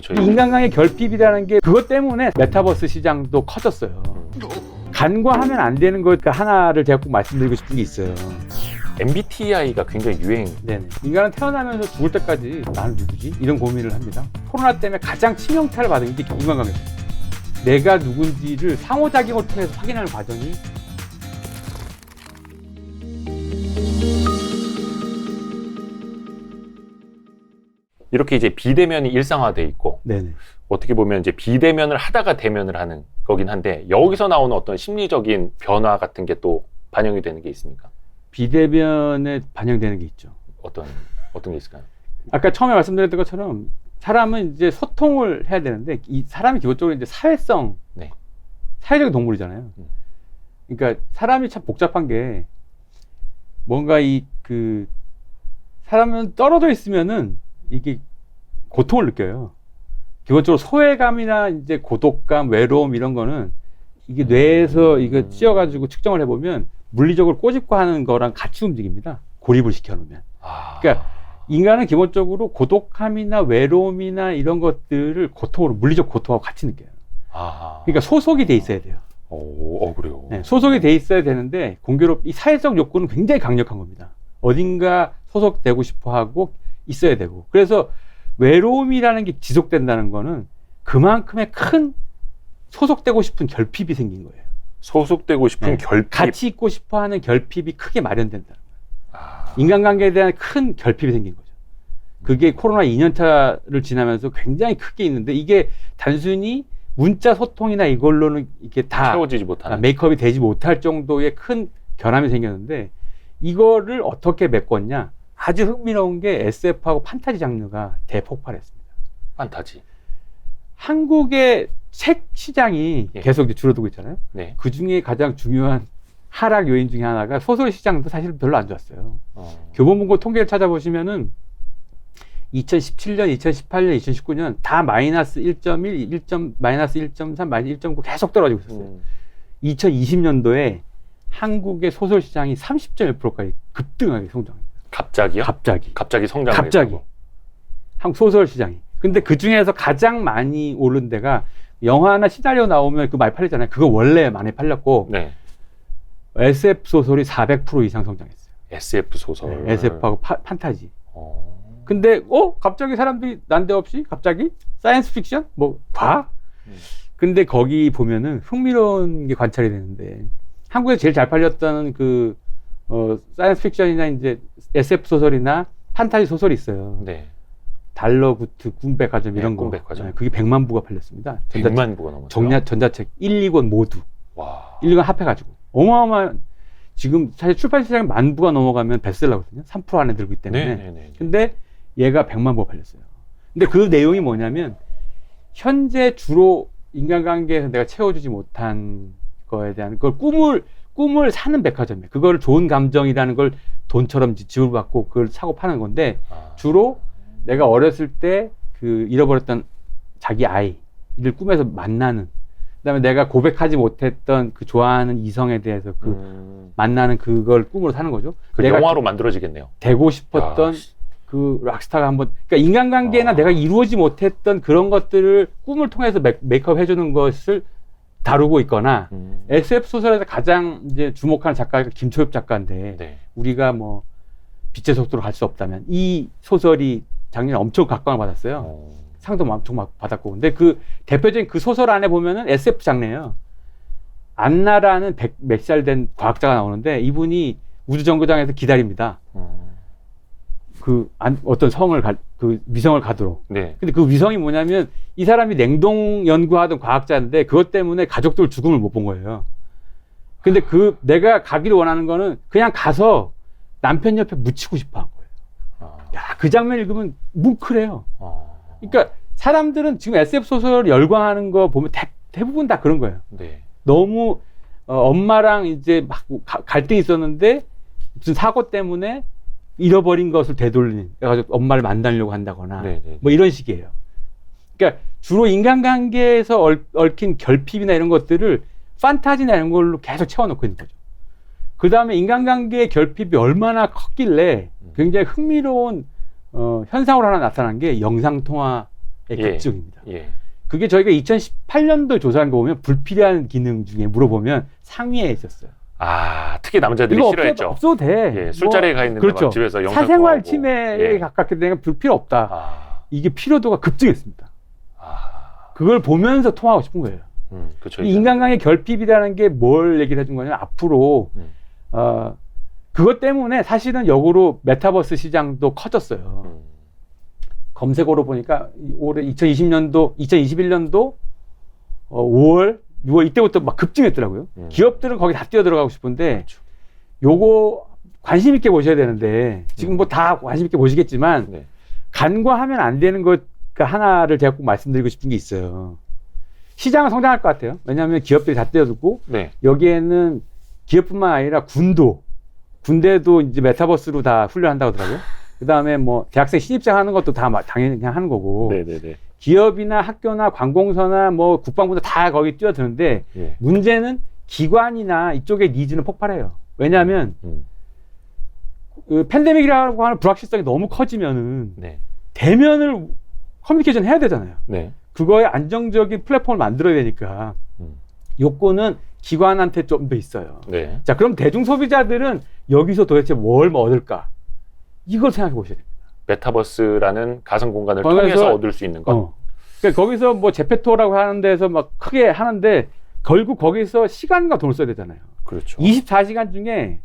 인간관계 결핍이라는 게 그것 때문에 메타버스 시장도 커졌어요. 간과하면 안 되는 것 하나를 제가 꼭 말씀드리고 싶은 게 있어요. MBTI가 굉장히 유행. 네네. 인간은 태어나면서 죽을 때까지 나는 누구지? 이런 고민을 합니다. 코로나 때문에 가장 치명타를 받은 게 인간관계입니다. 내가 누군지를 상호작용을 통해서 확인하는 과정이 이렇게 이제 비대면이 일상화돼 있고, 네네. 어떻게 보면 이제 비대면을 하다가 대면을 하는 거긴 한데, 여기서 나오는 어떤 심리적인 변화 같은 게 또 반영이 되는 게 있습니까? 비대면에 반영되는 게 있죠. 어떤 게 있을까요? 아까 처음에 말씀드렸던 것처럼 사람은 이제 소통을 해야 되는데 이 사람이 기본적으로 이제 사회성, 네. 사회적인 동물이잖아요. 그러니까 사람이 참 복잡한 게 뭔가 사람은 떨어져 있으면은 이게 고통을 느껴요. 기본적으로 소외감이나 이제 고독감, 외로움 이런 거는 이게 뇌에서 이거 찧어가지고 측정을 해보면 물리적으로 꼬집고 하는 거랑 같이 움직입니다. 고립을 시켜놓으면. 그러니까 인간은 기본적으로 고독함이나 외로움이나 이런 것들을 고통으로, 물리적 고통하고 같이 느껴요. 그러니까 소속이 돼 있어야 돼요. 그래요. 네, 소속이 돼 있어야 되는데 이 사회적 욕구는 굉장히 강력한 겁니다. 어딘가 소속되고 싶어 하고 있어야 되고. 그래서 외로움이라는 게 지속된다는 거는 그만큼의 큰 소속되고 싶은 결핍이 생긴 거예요. 소속되고 싶은 네, 결핍. 같이 있고 싶어 하는 결핍이 크게 마련된다는 거예요. 인간관계에 대한 큰 결핍이 생긴 거죠. 그게 코로나 2년차를 지나면서 굉장히 크게 있는데 이게 단순히 문자 소통이나 이걸로는 이게 다 채워지지 못하는 메이크업이 되지 못할 정도의 큰 결함이 생겼는데 이거를 어떻게 메꿨냐? 아주 흥미로운 게 SF하고 판타지 장르가 대폭발했습니다. 판타지. 한국의 책 시장이 예. 계속 이제 줄어들고 있잖아요. 네. 그 중에 가장 중요한 하락 요인 중에 하나가 소설 시장도 사실 별로 안 좋았어요. 교보문고 통계를 찾아보시면은 2017년, 2018년, 2019년 다 마이너스 1.1, 마이너스 1.3, 마이너스 1.9 계속 떨어지고 있었어요. 2020년도에 한국의 소설 시장이 30.1%까지 급등하게 성장합니다. 갑자기요? 갑자기 성장을 갑자기. 했다고? 한국 소설 시장이. 근데 그 중에서 가장 많이 오른 데가 영화나 시나리오 나오면 그거 많이 팔리잖아요. 그거 원래 많이 팔렸고 네. SF 소설이 400% 이상 성장했어요. SF 소설. 네, SF하고 판타지. 근데 갑자기 사람들이 난데없이 갑자기 사이언스 픽션? 뭐 과학? 근데 거기 보면은 흥미로운 게 관찰이 되는데 한국에서 제일 잘 팔렸던 사이언스 픽션이나 이제 SF 소설이나 판타지 소설이 있어요. 네. 달러구트, 꿈백화점 이런 거. 꿈백화점. 네, 그게 100만 부가 팔렸습니다. 100만 부가 넘었어요. 전자책 1, 2권 모두. 와. 1, 2권 합해가지고. 어마어마한, 지금 사실 출판 시장이 10,000 부가 넘어가면 베스트셀러거든요. 3% 안에 들고 있기 때문에. 네. 근데 얘가 100만 부가 팔렸어요. 근데 그 내용이 뭐냐면, 현재 주로 인간관계에서 내가 채워주지 못한 거에 대한 꿈을 사는 백화점이에요. 그걸 좋은 감정이라는 걸 돈처럼 지불받고 그걸 사고 파는 건데, 주로 내가 어렸을 때 잃어버렸던 자기 아이를 꿈에서 만나는, 그다음에 내가 고백하지 못했던 그 좋아하는 이성에 대해서 만나는 그걸 꿈으로 사는 거죠. 내가 영화로 만들어지겠네요. 되고 싶었던 그 락스타가 한번, 그러니까 인간관계나 내가 이루어지 못했던 그런 것들을 꿈을 통해서 메이크업 해주는 것을 다루고 있거나, SF 소설에서 가장 이제 주목하는 작가가 김초엽 작가인데, 네. 우리가 뭐 빛의 속도로 갈 수 없다면 이 소설이 작년에 엄청 각광을 받았어요. 상도 엄청 받았고. 근데 그 대표적인 그 소설 안에 보면은 SF 장르예요. 안나라는 몇 살 된 과학자가 나오는데 이분이 우주정거장에서 기다립니다. 어떤 위성을 가도록. 네. 근데 그 위성이 뭐냐면 이 사람이 냉동 연구하던 과학자인데 그것 때문에 가족들 죽음을 못 본 거예요. 근데 내가 가기를 원하는 거는 그냥 가서 남편 옆에 묻히고 싶어 한 거예요. 그 장면 읽으면 뭉클해요. 그러니까 사람들은 지금 SF 소설 열광하는 거 보면 대부분 다 그런 거예요. 네. 너무 엄마랑 이제 막 갈등이 있었는데 무슨 사고 때문에 잃어버린 것을 되돌린, 그래가지고 엄마를 만나려고 한다거나 뭐 이런 식이에요. 그러니까 주로 인간관계에서 얽힌 결핍이나 이런 것들을 판타지나 이런 걸로 계속 채워놓고 있는 거죠. 그 다음에 인간관계의 결핍이 얼마나 컸길래 굉장히 흥미로운 현상으로 하나 나타난 게 영상통화 예. 급증입니다. 예. 그게 저희가 2018년도 조사한 거 보면 불필요한 기능 중에 물어보면 상위에 있었어요. 아, 특히 남자들이 이거 싫어했죠. 없어도 돼. 예, 술자리에 가 있는데 그렇죠. 막 집에서 영상 사생활 통화하고. 침해에 예. 가깝게 되면 불필요 없다. 아, 이게 필요도가 급증했습니다. 아, 그걸 보면서 통하고 싶은 거예요. 그렇죠. 이 인간관계 결핍이라는 게 뭘 얘기를 해준 거냐면 앞으로 음. 그것 때문에 사실은 역으로 메타버스 시장도 커졌어요. 검색어로 보니까 올해 2021년도 5월, 6월 이때부터 막 급증했더라고요. 기업들은 거기 다 뛰어들어가고 싶은데 그렇죠. 요거 관심 있게 보셔야 되는데 지금 뭐 다 관심 있게 보시겠지만 네. 간과하면 안 되는 것 하나를 제가 꼭 말씀드리고 싶은 게 있어요. 시장은 성장할 것 같아요. 왜냐하면 기업들이 다 뛰어들고 네. 여기에는 기업뿐만 아니라 군대도 이제 메타버스로 다 훈련한다고 하더라고요. 그 다음에 뭐 대학생 신입생 하는 것도 다 당연히 그냥 하는 거고. 네네네. 기업이나 학교나 관공서나 뭐 국방부도 다 거기 뛰어드는데 예. 문제는 기관이나 이쪽의 니즈는 폭발해요. 왜냐하면 그 팬데믹이라고 하는 불확실성이 너무 커지면은 네. 대면을 커뮤니케이션 해야 되잖아요. 네. 그거에 안정적인 플랫폼을 만들어야 되니까 요거는 기관한테 좀 더 있어요. 네. 자, 그럼 대중 소비자들은 여기서 도대체 뭘 얻을까? 이걸 생각해 보셔야 됩니다. 메타버스라는 가상 공간을 거기서- 통해서 얻을 수 있는 것. 그러니까 거기서 뭐 제페토라고 하는 데서 막 크게 하는데 결국 거기서 시간과 돈을 써야 되잖아요. 그렇죠. 24시간 중에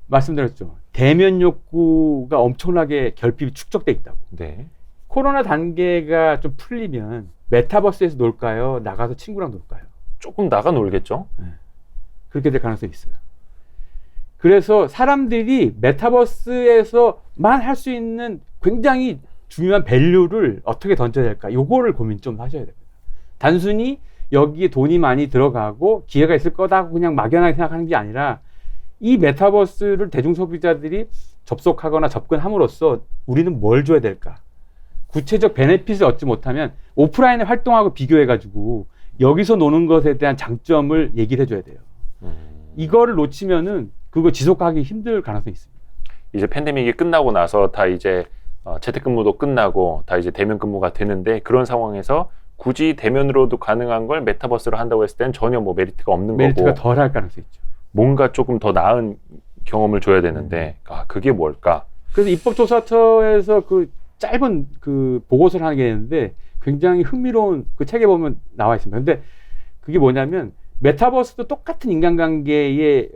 말씀드렸죠. 대면 욕구가 엄청나게 결핍이 축적돼 있다고. 네. 코로나 단계가 좀 풀리면 메타버스에서 놀까요? 나가서 친구랑 놀까요? 조금 나가 놀겠죠. 그렇게 될 가능성이 있어요. 그래서 사람들이 메타버스에서만 할 수 있는 굉장히 중요한 밸류를 어떻게 던져야 될까? 요거를 고민 좀 하셔야 됩니다. 단순히 여기에 돈이 많이 들어가고 기회가 있을 거다 그냥 막연하게 생각하는 게 아니라 이 메타버스를 대중 소비자들이 접속하거나 접근함으로써 우리는 뭘 줘야 될까? 구체적 베네핏을 얻지 못하면 오프라인에 활동하고 비교해가지고 여기서 노는 것에 대한 장점을 얘기를 해줘야 돼요. 이거를 놓치면은 그거 지속하기 힘들 가능성이 있습니다. 이제 팬데믹이 끝나고 나서 다 이제 재택근무도 끝나고 다 이제 대면 근무가 되는데 그런 상황에서 굳이 대면으로도 가능한 걸 메타버스로 한다고 했을 땐 전혀 뭐 메리트가 없는 메리트가 거고 덜 할 가능성이 있죠. 뭔가 조금 더 나은 경험을 줘야 되는데 그게 뭘까? 그래서 입법조사처에서 그 짧은 그 보고서를 하는 게 있는데 굉장히 흥미로운 그 책에 보면 나와 있습니다. 근데 그게 뭐냐면 메타버스도 똑같은 인간관계의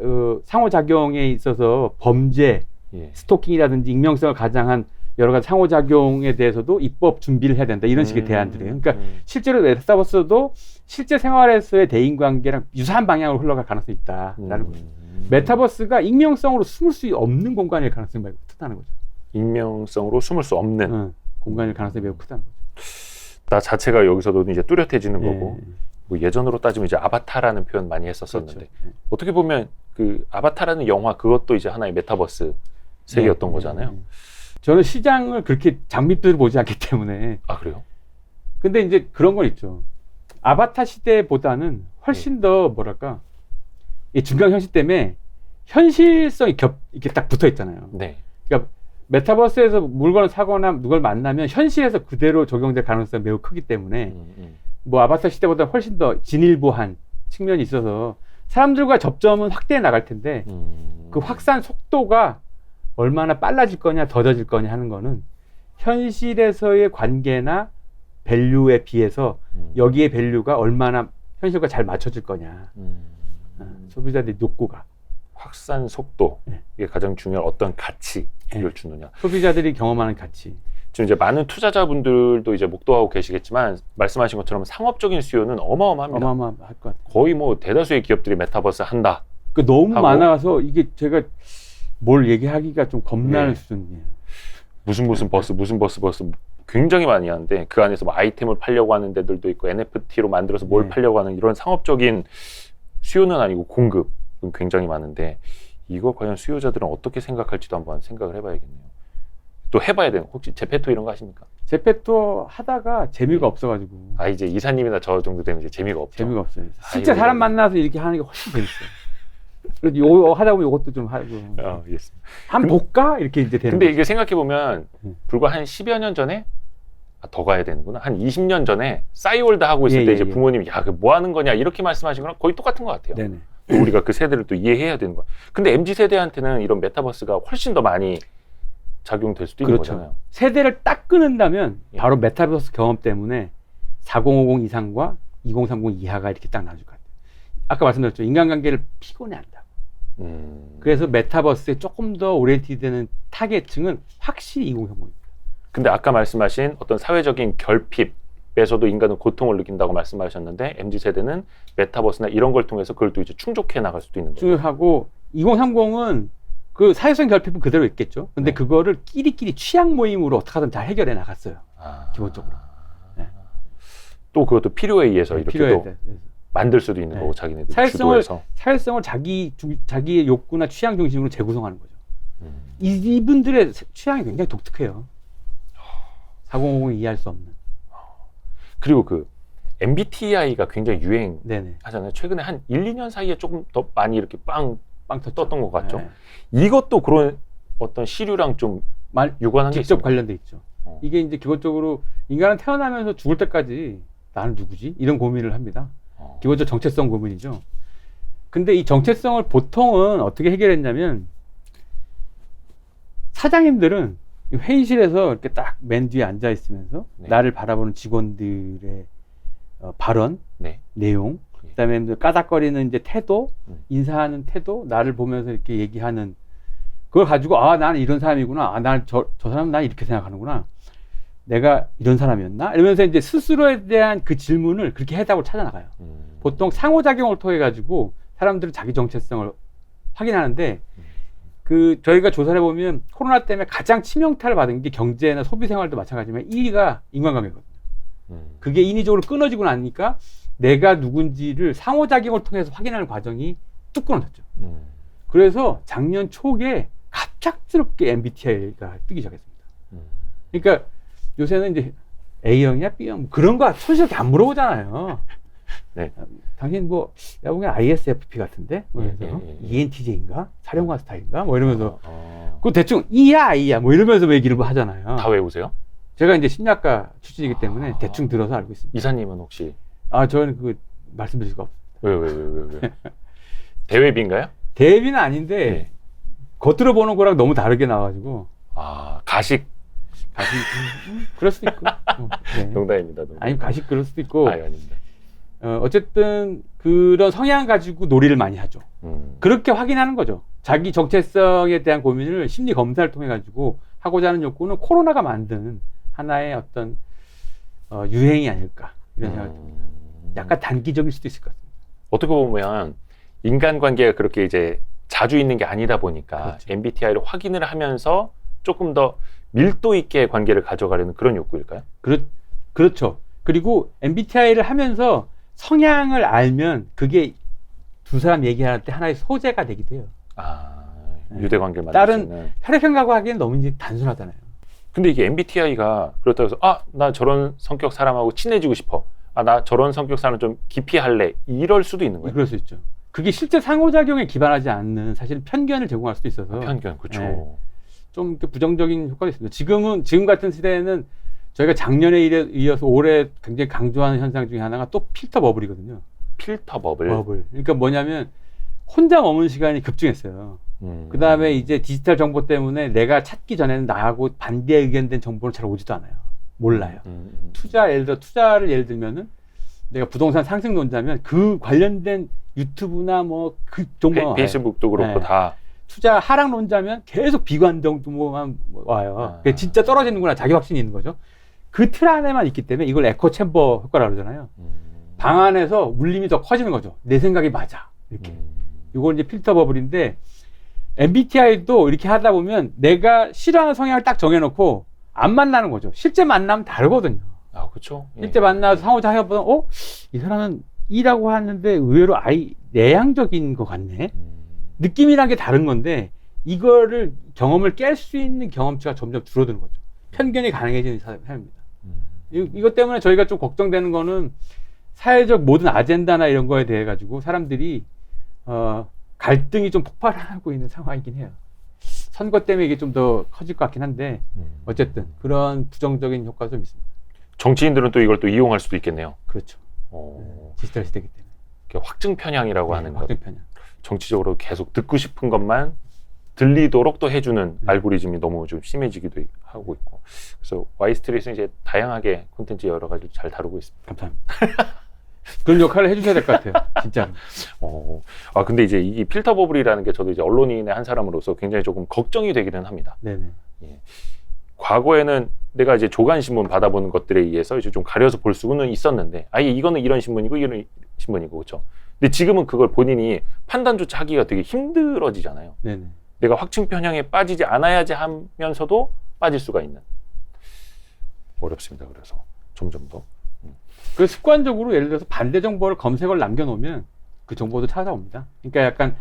상호작용에 있어서 범죄, 예. 스토킹이라든지 익명성을 가장한 여러 가지 상호작용에 대해서도 입법 준비를 해야 된다. 이런 식의 대안들이에요. 그러니까 실제로 메타버스도 실제 생활에서의 대인관계랑 유사한 방향으로 흘러갈 가능성이 있다라는 거죠. 메타버스가 익명성으로 숨을 수 없는 공간일 가능성이 매우 크다는 거죠. 익명성으로 숨을 수 없는 공간일 가능성이 매우 크다는 거죠. 나 자체가 여기서도 이제 뚜렷해지는 예. 거고 뭐 예전으로 따지면 이제 아바타라는 표현 많이 했었었는데 그렇죠. 어떻게 보면 그 아바타라는 영화 그것도 이제 하나의 메타버스 세계였던 거잖아요. 저는 시장을 그렇게 장밋빛으로 보지 않기 때문에. 아 그래요? 근데 이제 그런 건 있죠. 아바타 시대보다는 훨씬 더 뭐랄까 이 중간 현실 때문에 현실성이 이렇게 딱 붙어 있잖아요. 네. 그러니까 메타버스에서 물건을 사거나 누굴 만나면 현실에서 그대로 적용될 가능성이 매우 크기 때문에 뭐 아바타 시대보다 훨씬 더 진일보한 측면이 있어서 사람들과 접점은 확대해 나갈 텐데 그 확산 속도가 얼마나 빨라질 거냐 더뎌질 거냐 하는 거는 현실에서의 관계나 밸류에 비해서 여기에 밸류가 얼마나 현실과 잘 맞춰질 거냐. 소비자들의 욕구가. 확산 속도 이게 가장 중요한 어떤 가치를 주느냐. 소비자들이 경험하는 가치. 지금 이제 많은 투자자분들도 이제 목도하고 계시겠지만 말씀하신 것처럼 상업적인 수요는 어마어마합니다. 어마어마할 것 같아요. 거의 뭐 대다수의 기업들이 메타버스 한다. 그 너무 하고. 많아서 이게 제가 뭘 얘기하기가 좀 겁나는 수준이에요. 무슨 버스 굉장히 많이 하는데 그 안에서 뭐 아이템을 팔려고 하는 데들도 있고 NFT로 만들어서 뭘 팔려고 하는 이런 상업적인 수요는 아니고 공급은 굉장히 많은데 이거 과연 수요자들은 어떻게 생각할지도 한번 생각을 해봐야겠네요. 또 해봐야 되는 혹시 제페토 이런 거 하십니까? 제페토 하다가 재미가 없어가지고. 아 이제 이사님이나 저 정도 되면 이제 재미가 없죠. 재미가 없어요. 실제 사람 만나서 이렇게 하는 게 훨씬 재밌어요. 그래도 요거 하다 보면 요것도 좀 하고. 알겠습니다. 한번 볼까? 이렇게 이제 되는 근데 거죠. 이게 생각해 보면 불과 한 10여 년 전에 더 가야 되는구나. 한 20년 전에 싸이월드 하고 있을 예, 때 예, 이제 예. 부모님이 야, 그 뭐 하는 거냐 이렇게 말씀하신 거랑 거의 똑같은 것 같아요. 네네. 또 우리가 그 세대를 또 이해해야 되는 거야. 근데 MZ 세대한테는 이런 메타버스가 훨씬 더 많이 작용될 수도 있는 그렇죠. 거잖아요. 세대를 딱 끊는다면 예. 바로 메타버스 경험 때문에 4050 이상과 2030 이하가 이렇게 딱 나눠질 것 같아요. 아까 말씀드렸죠. 인간관계를 피곤해한다. 그래서 메타버스에 조금 더 오리엔티되는 타겟층은 확실히 2030입니다. 근데 아까 말씀하신 어떤 사회적인 결핍에서도 인간은 고통을 느낀다고 말씀하셨는데 MZ 세대는 메타버스나 이런 걸 통해서 그걸 또 이제 충족해 나갈 수도 있는 거죠. 하고 2030은 그 사회성 결핍은 그대로 있겠죠. 근데 네. 그거를 끼리끼리 취향 모임으로 어떻게 하든 잘 해결해 나갔어요. 아. 기본적으로. 네. 또 그것도 필요에 의해서 이렇게 필요에 또 대해서. 만들 수도 있는 네. 거고 자기네들 사회성을 주도해서. 사회성을 자기의 욕구나 취향 중심으로 재구성하는 거죠. 이분들의 취향이 굉장히 독특해요. 4050이 이해할 수 없는. 그리고 그 MBTI가 굉장히 유행하잖아요. 네네. 최근에 한 1, 2년 사이에 조금 더 많이 이렇게 빵 떴던 것 같죠. 네. 이것도 그런 어떤 시류랑 좀 유관한 게 직접 있습니다. 관련돼 있죠. 이게 이제 기본적으로 인간은 태어나면서 죽을 때까지 나는 누구지? 이런 고민을 합니다. 기본적으로 정체성 고민이죠. 근데 이 정체성을 보통은 어떻게 해결했냐면 사장님들은 회의실에서 이렇게 딱 맨 뒤에 앉아 있으면서 네. 나를 바라보는 직원들의 발언, 네. 내용, 예. 그다음에 까닥거리는 이제 태도, 음. 태도, 나를 보면서 이렇게 얘기하는 그걸 가지고 아 나는 이런 사람이구나, 아 난 저 사람은 난 이렇게 생각하는구나, 내가 이런 사람이었나 이러면서 이제 스스로에 대한 그 질문을 그렇게 해답을 찾아 나가요. 보통 상호작용을 통해 가지고 사람들은 자기 정체성을 확인하는데 그 저희가 조사를 해보면 코로나 때문에 가장 치명타를 받은 게 경제나 소비 생활도 마찬가지지만 1위가 인간관계거든요. 그게 인위적으로 끊어지고 나니까 내가 누군지를 상호작용을 통해서 확인하는 과정이 뚝 끊어졌죠. 그래서 작년 초에 갑작스럽게 MBTI가 뜨기 시작했습니다. 그러니까 요새는 이제 A형이야 B형 뭐 그런 거 솔직히 안 물어보잖아요. 네. 당신 뭐 내가 보기엔 ISFP 같은데 뭐 예, 이러면서 예, 예. ENTJ인가 사령관 스타일인가 뭐 이러면서 어. 그 대충 E야 I야 뭐 이러면서 얘기를 하잖아요. 다 외우세요? 제가 이제 심리학과 출신이기 때문에 대충 들어서 알고 있습니다. 이사님은 혹시 아 저는 그 말씀드릴 수가 없어요. 왜? 대외비인가요? 대비는 아닌데 네. 겉으로 보는 거랑 너무 다르게 나와가지고 아, 가식. 그럴 수도 있고 네. 농담입니다. 농담. 아니 가식 그럴 수도 있고 아닙니다. 어쨌든 그런 성향 가지고 놀이를 많이 하죠. 그렇게 확인하는 거죠. 자기 정체성에 대한 고민을 심리 검사를 통해 가지고 하고자 하는 욕구는 코로나가 만든 하나의 어떤 유행이 아닐까 이런 생각이 듭니다. 약간 단기적일 수도 있을 것 같습니다. 어떻게 보면 인간관계가 그렇게 이제 자주 있는 게 아니다 보니까 그렇죠. MBTI를 확인을 하면서 조금 더 밀도 있게 관계를 가져가려는 그런 욕구일까요? 그렇죠. 그리고 MBTI를 하면서 성향을 알면 그게 두 사람 얘기할 때 하나의 소재가 되기도 해요. 유대관계를 만들 수 다른 있는. 혈액형이라고 하기엔 너무 이제 단순하잖아요. 근데 이게 MBTI가 그렇다고 해서 나 저런 성격 사람하고 친해지고 싶어. 나 저런 성격 사람 좀 깊이 할래. 이럴 수도 있는 거예요. 그럴 수 있죠. 그게 실제 상호작용에 기반하지 않는 사실 편견을 제공할 수도 있어서 편견, 그렇죠. 네. 좀 이렇게 부정적인 효과가 있습니다. 지금 같은 시대에는 저희가 작년에 이어서 올해 굉장히 강조하는 현상 중에 하나가 또 필터 버블이거든요. 필터 버블. 그러니까 뭐냐면 혼자 머무는 시간이 급증했어요. 그 다음에 이제 디지털 정보 때문에 내가 찾기 전에는 나하고 반대 의견된 정보는 잘 오지도 않아요. 몰라요. 투자를 예를 들면은 내가 부동산 상승론자면 그 관련된 유튜브나 뭐 그 정보만 페이스북도 그렇고 네. 다. 투자 하락론자면 계속 비관 정도만 와요. 그게 진짜 떨어지는구나 자기 확신이 있는 거죠. 그 틀 안에만 있기 때문에 이걸 에코 챔버 효과라고 그러잖아요. 방 안에서 울림이 더 커지는 거죠. 내 생각이 맞아. 이렇게. 이건 이제 필터 버블인데 MBTI도 이렇게 하다 보면 내가 싫어하는 성향을 딱 정해놓고 안 만나는 거죠. 실제 만나면 다르거든요. 그렇죠. 실제 만나서 상호작용보다 이 사람은 E라고 하는데 의외로 내향적인 것 같네. 느낌이란 게 다른 건데 이거를 경험을 깰 수 있는 경험치가 점점 줄어드는 거죠. 편견이 가능해지는 사람입니다. 이것 때문에 저희가 좀 걱정되는 거는 사회적 모든 아젠다나 이런 거에 대해 가지고 사람들이 갈등이 좀 폭발하고 있는 상황이긴 해요. 선거 때문에 이게 좀 더 커질 것 같긴 한데 어쨌든 그런 부정적인 효과가 좀 있습니다. 정치인들은 또 이걸 또 이용할 수도 있겠네요. 그렇죠. 디지털 시대이기 때문에. 확증 편향이라고 하는 것. 확증 편향. 정치적으로 계속 듣고 싶은 것만 들리도록 또 해주는 알고리즘이 너무 좀 심해지기도 하고 있고. 그래서 Y스트릿은 이제 다양하게 콘텐츠 여러 가지 잘 다루고 있습니다. 감사합니다. 그런 역할을 해주셔야 될 것 같아요. 진짜로. 근데 이제 이 필터 버블이라는 게 저도 이제 언론인의 한 사람으로서 굉장히 조금 걱정이 되기는 합니다. 네네. 예. 과거에는 내가 이제 조간 신문 받아보는 것들에 의해서 이제 좀 가려서 볼 수는 있었는데, 아예 이거는 이런 신문이고 이런 신문이고 그렇죠. 근데 지금은 그걸 본인이 판단조차 하기가 되게 힘들어지잖아요. 네네. 내가 확증 편향에 빠지지 않아야지 하면서도 빠질 수가 있는. 어렵습니다. 그래서 점점 더. 그 습관적으로 예를 들어서 반대 정보를 검색어를 남겨놓으면 그 정보도 찾아옵니다. 그러니까 약간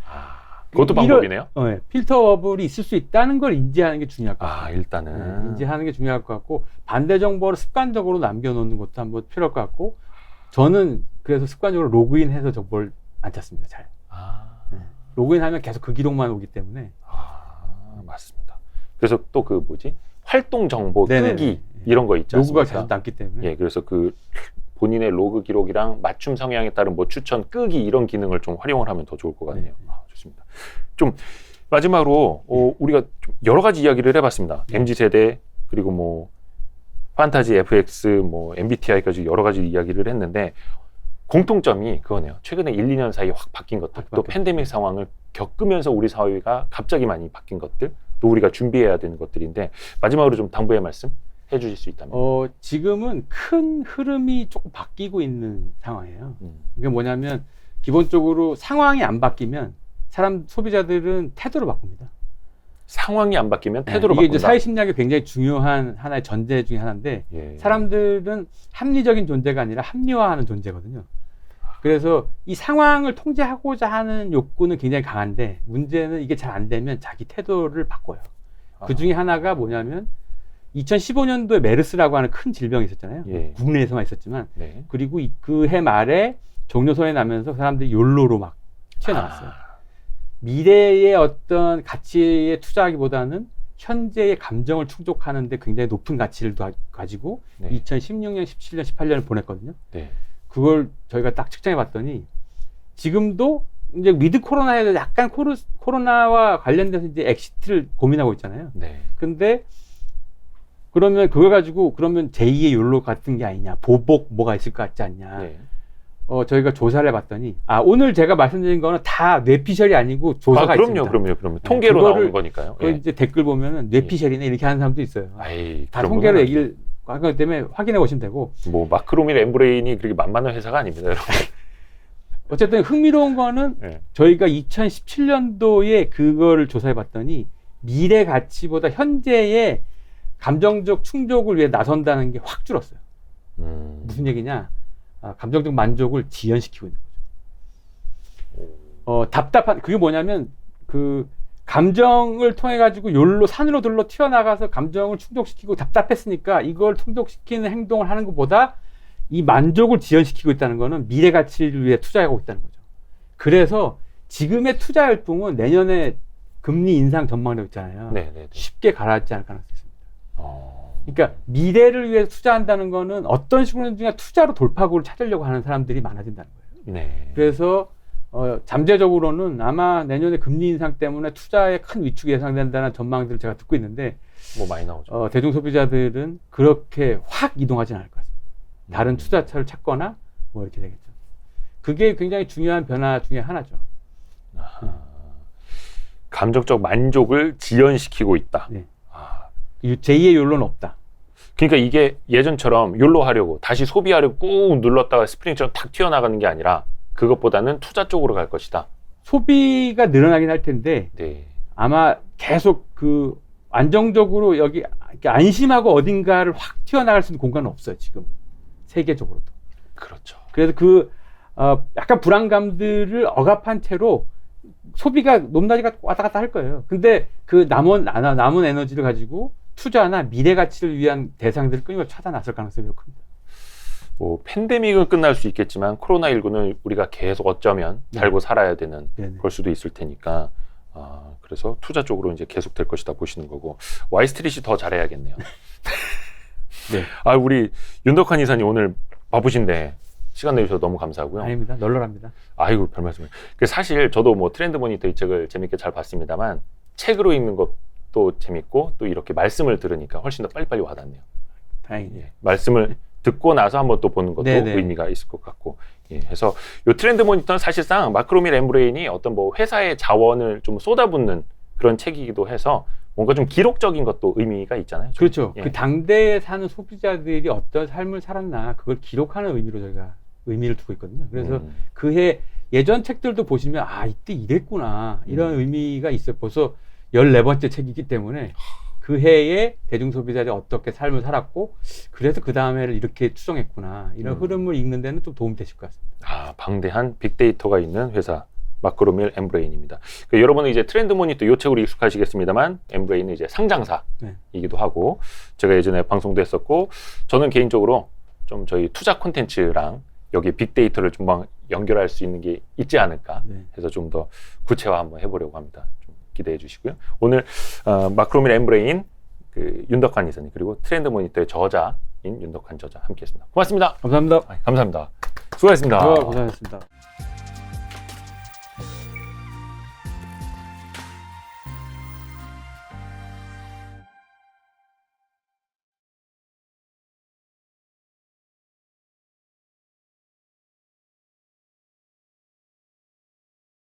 그것도 방법이네요. 필터 버블이 있을 수 있다는 걸 인지하는 게 중요할 것 같아요. 일단은 인지하는 게 중요할 것 같고, 반대 정보를 습관적으로 남겨놓는 것도 한번 필요할 것 같고, 저는 그래서 습관적으로 로그인해서 정보를 안 찾습니다. 잘. 로그인하면 계속 그 기록만 오기 때문에. 맞습니다. 그래서 또 그 활동 정보 네네네. 끄기 이런 거 있지 않습니까? 로그가 계속 남기 때문에. 예, 그래서 그 본인의 로그 기록이랑 맞춤 성향에 따른 뭐 추천 끄기 이런 기능을 좀 활용을 하면 더 좋을 것 같네요. 좋습니다. 좀 마지막으로 우리가 좀 여러 가지 이야기를 해봤습니다. MZ 세대 그리고 뭐 판타지 FX 뭐 MBTI까지 여러 가지 이야기를 했는데 공통점이 그거네요. 최근에 1, 2년 사이에 확 바뀐 것들, 또 팬데믹 상황을 겪으면서 우리 사회가 갑자기 많이 바뀐 것들, 또 우리가 준비해야 되는 것들인데 마지막으로 좀 당부의 말씀 해주실 수 있다면. 지금은 큰 흐름이 조금 바뀌고 있는 상황이에요. 이게 뭐냐면 기본적으로 상황이 안 바뀌면 소비자들은 태도를 바꿉니다. 상황이 안 바뀌면 태도를 이게 바꾼다. 이제 사회 심리학의 굉장히 중요한 하나의 전제 중에 하나인데, 사람들은 합리적인 존재가 아니라 합리화하는 존재거든요. 그래서 이 상황을 통제하고자 하는 욕구는 굉장히 강한데, 문제는 이게 잘 안 되면 자기 태도를 바꿔요. 그 중에 하나가 뭐냐면 2015년도에 메르스라고 하는 큰 질병이 있었잖아요. 국내에서만 있었지만, 그리고 그 해 말에 종료선언이 나면서 사람들이 욜로로 막 튀어나왔어요. 미래의 어떤 가치에 투자하기보다는 현재의 감정을 충족하는데 굉장히 높은 가치를 가지고 2016년, 17년, 18년을 보냈거든요. 그걸 저희가 딱 측정해 봤더니 지금도 이제 위드 코로나에도 약간 코로나와 관련돼서 이제 엑시트를 고민하고 있잖아요. 근데 그러면 그걸 가지고 그러면 제2의 욜로 같은 게 아니냐, 보복 뭐가 있을 것 같지 않냐. 저희가 조사를 해봤더니 오늘 제가 말씀드린 거는 다 뇌피셜이 아니고 조사가 있습니다. 그럼요. 통계로 나오는 거니까요. 이제 댓글 보면은 뇌피셜이네 이렇게 하는 사람도 있어요. 다 그런 통계로 얘기를 하기 때문에 확인해 보시면 되고. 뭐 마크로밀 엠브레인이 그렇게 만만한 회사가 아닙니다, 여러분. 어쨌든 흥미로운 거는 저희가 2017년도에 그거를 조사해 봤더니 미래 가치보다 현재의 감정적 충족을 위해 나선다는 게 확 줄었어요. 무슨 얘기냐? 감정적 만족을 지연시키고 있는 거죠. 답답한, 그게 뭐냐면, 감정을 통해가지고 산으로 들러 튀어나가서 감정을 충족시키고 답답했으니까 이걸 충족시키는 행동을 하는 것보다 이 만족을 지연시키고 있다는 거는 미래 가치를 위해 투자하고 있다는 거죠. 그래서 지금의 투자 활동은 내년에 금리 인상 전망되고 있잖아요. 쉽게 가라앉지 않을 가능성이 있습니다. 그러니까 미래를 위해서 투자한다는 거는 어떤 식으로든 중에 투자로 돌파구를 찾으려고 하는 사람들이 많아진다는 거예요. 그래서 잠재적으로는 아마 내년에 금리 인상 때문에 투자에 큰 위축이 예상된다는 전망들을 제가 듣고 있는데, 뭐 많이 나오죠. 대중 소비자들은 그렇게 확 이동하지는 않을 것 같습니다. 다른 투자처를 찾거나 뭐 이렇게 되겠죠. 그게 굉장히 중요한 변화 중에 하나죠. 감정적 만족을 지연시키고 있다. 제2의 욜로는 없다. 그러니까 이게 예전처럼 욜로 하려고 다시 소비하려고 꾹 눌렀다가 스프링처럼 탁 튀어나가는 게 아니라 그것보다는 투자 쪽으로 갈 것이다. 소비가 늘어나긴 할 텐데 아마 계속 안정적으로 여기 안심하고 어딘가를 확 튀어나갈 수 있는 공간은 없어요. 지금은 세계적으로도. 그렇죠. 그래서 약간 불안감들을 억압한 채로 소비가 높낮이가 왔다 갔다 할 거예요. 근데 남은 에너지를 가지고 투자나 미래 가치를 위한 대상들을 끊임없이 찾아 나설 가능성이 매우 큽니다. 뭐 팬데믹은 끝날 수 있겠지만 코로나19는 우리가 계속 어쩌면 달고 살아야 되는 걸 수도 있을 테니까 그래서 투자 쪽으로 이제 계속 될 것이다 보시는 거고, 와이스트릿이 더 잘해야겠네요. 네. 아, 우리 윤덕환 이사님 오늘 바쁘신데 시간 내주셔서 너무 감사하고요. 아닙니다. 널널합니다. 아이고, 별 말씀을. 사실 저도 뭐 트렌드 모니터 이 책을 재밌게 잘 봤습니다만 책으로 읽는 것도 재밌고 또 이렇게 말씀을 들으니까 훨씬 더 빨리빨리 와닿네요. 다행이네요. 예, 말씀을 듣고 나서 한번 또 보는 것도 네네. 의미가 있을 것 같고, 예, 해서 이 트렌드 모니터는 사실상 마크로밀 엠브레인이 어떤 뭐 회사의 자원을 좀 쏟아붓는 그런 책이기도 해서 뭔가 좀 기록적인 것도 의미가 있잖아요. 좀. 그렇죠. 예. 그 당대에 사는 소비자들이 어떤 삶을 살았나 그걸 기록하는 의미로 저희가 의미를 두고 있거든요. 그래서 그해 예전 책들도 보시면 아 이때 이랬구나 이런 의미가 있어요. 벌써 14번째 책이기 때문에 그 해에 대중소비자들이 어떻게 삶을 살았고 그래서 그 다음 해를 이렇게 추정했구나 이런 흐름을 읽는 데는 좀 도움이 되실 것 같습니다. 아, 방대한 빅데이터가 있는 회사 마크로밀 엠브레인입니다. 여러분은 이제 트렌드 모니터 이 책으로 익숙하시겠습니다만 엠브레인은 이제 상장사이기도 하고 제가 예전에 방송도 했었고 저는 개인적으로 좀 저희 투자 콘텐츠랑 여기 빅데이터를 좀 연결할 수 있는 게 있지 않을까 해서 좀 더 구체화 한번 해보려고 합니다. 좀 기대해 주시고요. 오늘 마크로밀 엠브레인 윤덕환 이사님 그리고 트렌드 모니터의 저자인 윤덕환 저자 함께했습니다. 고맙습니다. 감사합니다. 감사합니다. 수고하셨습니다. 고생하셨습니다.